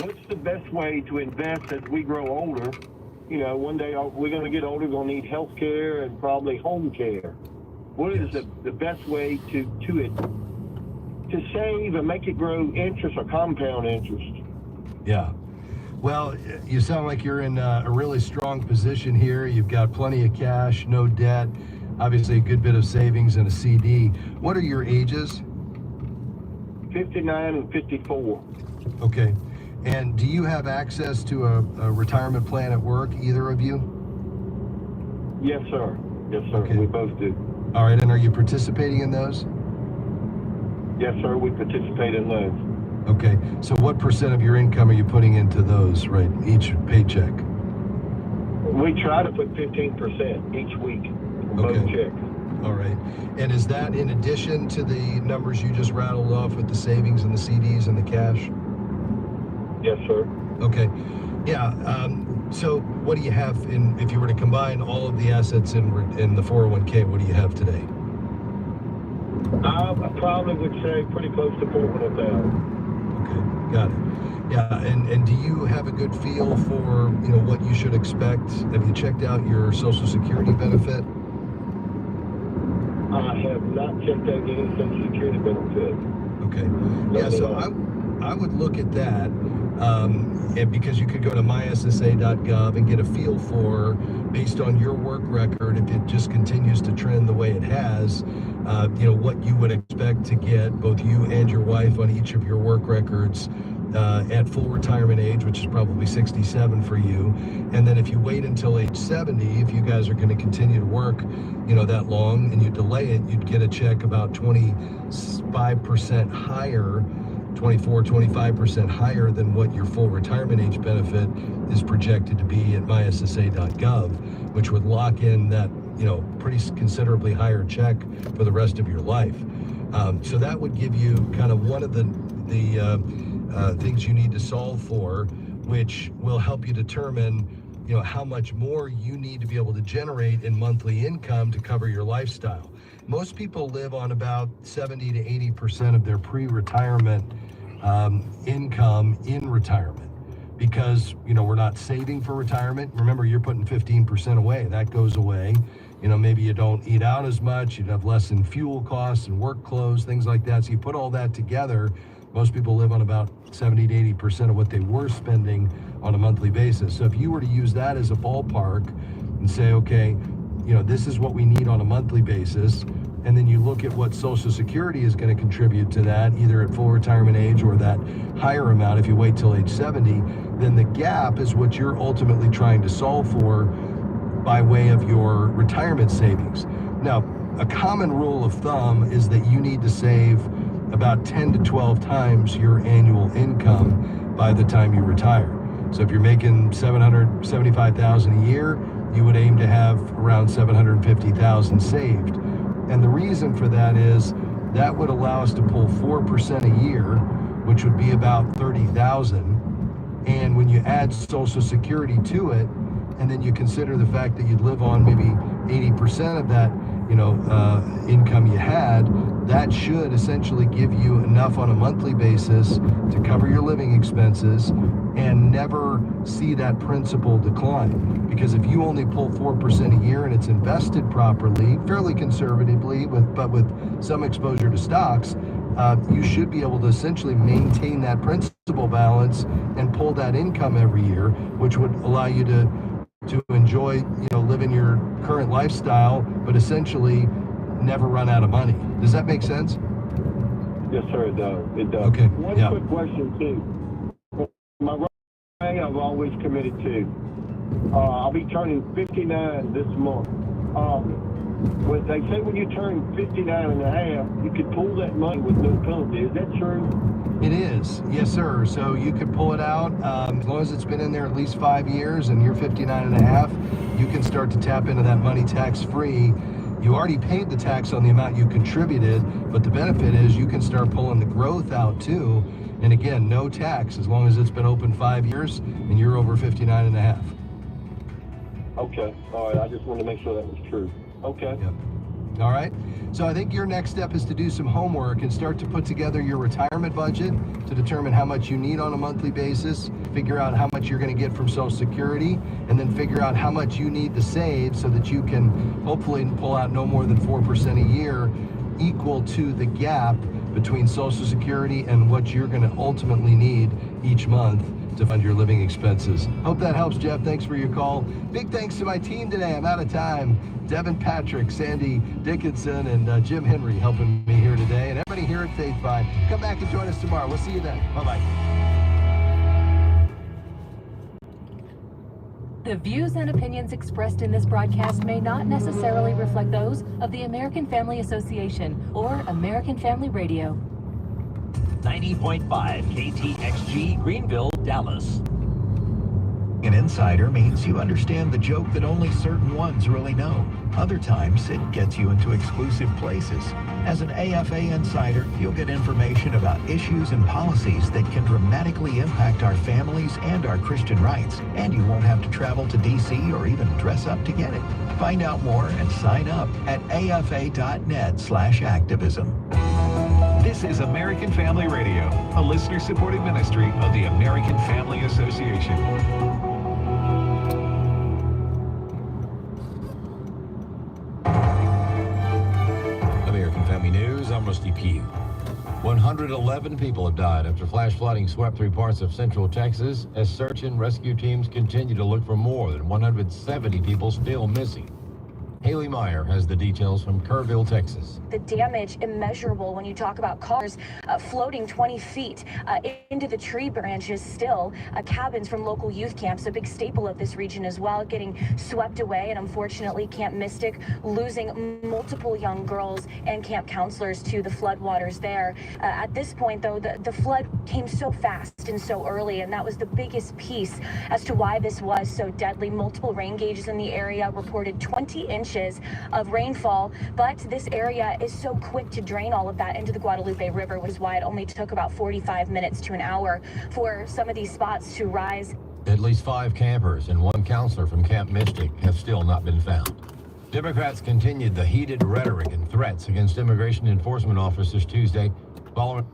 What's the best way to invest as we grow older? You know, one day we're going to get older, going to need health care and probably home care. What is the best way to save and make it grow interest or compound interest? Yeah. Well, you sound like you're in a really strong position here. You've got plenty of cash, no debt, obviously a good bit of savings and a CD. What are your ages? 59 and 54. Okay. And do you have access to a retirement plan at work, either of you? Yes, sir. Yes, sir. Okay. We both do. All right. And are you participating in those? Yes, sir. We participate in those. Okay. So what percent of your income are you putting into those, right, each paycheck? We try to put 15% each week on both checks. All right. And is that in addition to the numbers you just rattled off with the savings and the CDs and the cash? Yes, sir. Okay. Yeah. So what do you have if you were to combine all of the assets in the 401k, what do you have today? I probably would say pretty close to 400,000. Okay. Got it. Yeah. And do you have a good feel for, what you should expect? Have you checked out your Social Security benefit? I have not checked out any Social Security benefit. Okay. Yeah, so I would look at that, and because you could go to myssa.gov and get a feel for, based on your work record, if it just continues to trend the way it has, what you would expect to get, both you and your wife, on each of your work records at full retirement age, which is probably 67 for you. And then if you wait until age 70, if you guys are going to continue to work, that long, and you delay it, you'd get a check about 25% higher, 25% higher than what your full retirement age benefit is projected to be at myssa.gov, which would lock in that, pretty considerably higher check for the rest of your life. So that would give you kind of one of the things you need to solve for, which will help you determine how much more you need to be able to generate in monthly income to cover your lifestyle. Most people live on about 70 to 80% of their pre-retirement income in retirement, because we're not saving for retirement. Remember, you're putting 15% away. That goes away. Maybe you don't eat out as much. You'd have less in fuel costs and work clothes, things like that. So you put all that together, most people live on about 70 to 80% of what they were spending on a monthly basis. So if you were to use that as a ballpark and say, okay, this is what we need on a monthly basis, and then you look at what Social Security is going to contribute to that, either at full retirement age or that higher amount if you wait till age 70, then the gap is what you're ultimately trying to solve for by way of your retirement savings. Now, a common rule of thumb is that you need to save about 10 to 12 times your annual income by the time you retire. So if you're making $775,000 a year, you would aim to have around $750,000 saved. And the reason for that is that would allow us to pull 4% a year, which would be about $30,000. And when you add Social Security to it, and then you consider the fact that you'd live on maybe 80% of that, income you had, that should essentially give you enough on a monthly basis to cover your living expenses and never see that principal decline. Because if you only pull 4% a year and it's invested properly, fairly conservatively, but with some exposure to stocks, you should be able to essentially maintain that principal balance and pull that income every year, which would allow you to enjoy, living your current lifestyle, but essentially never run out of money. Does that make sense? Yes, sir, it does. It does. Okay. One quick question, too. My right, I've always committed to. I'll be turning 59 this month. When they say when you turn 59 and a half, you could pull that money with no penalty. Is that true? It is. Yes, sir. So you could pull it out as long as it's been in there at least 5 years and you're 59 and a half, you can start to tap into that money tax-free. You already paid the tax on the amount you contributed, but the benefit is you can start pulling the growth out too. And again, no tax as long as it's been open 5 years and you're over 59 and a half. Okay. All right. I just wanted to make sure that was true. Okay. Yep. All right. So I think your next step is to do some homework and start to put together your retirement budget to determine how much you need on a monthly basis, figure out how much you're going to get from Social Security, and then figure out how much you need to save so that you can hopefully pull out no more than 4% a year, equal to the gap between Social Security and what you're going to ultimately need each month to fund your living expenses. Hope that helps, Jeff. Thanks for your call. Big thanks to my team today. I'm out of time. Devin Patrick, Sandy Dickinson, and Jim Henry helping me here today. And everybody here at Faith Find, come back and join us tomorrow. We'll see you then. Bye-bye. The views and opinions expressed in this broadcast may not necessarily reflect those of the American Family Association or American Family Radio. 90.5 KTXG Greenville, Dallas. An insider means you understand the joke that only certain ones really know. Other times, it gets you into exclusive places. As an AFA insider, you'll get information about issues and policies that can dramatically impact our families and our Christian rights. And you won't have to travel to D.C. or even dress up to get it. Find out more and sign up at afa.net/activism. This is American Family Radio, a listener-supported ministry of the American Family Association. American Family News, I'm Rusty Pugh. 111 people have died after flash flooding swept through parts of central Texas as search and rescue teams continue to look for more than 170 people still missing. Haley Meyer has the details from Kerrville, Texas. The damage immeasurable when you talk about cars floating 20 feet into the tree branches still. Cabins from local youth camps, a big staple of this region as well, getting swept away. And unfortunately, Camp Mystic losing multiple young girls and camp counselors to the floodwaters there. At this point, though, the flood came so fast and so early, and that was the biggest piece as to why this was so deadly. Multiple rain gauges in the area reported 20 inches of rainfall, but this area is so quick to drain all of that into the Guadalupe River, which is why it only took about 45 minutes to an hour for some of these spots to rise. At least 5 campers and 1 counselor from Camp Mystic have still not been found. Democrats continued the heated rhetoric and threats against immigration enforcement officers Tuesday following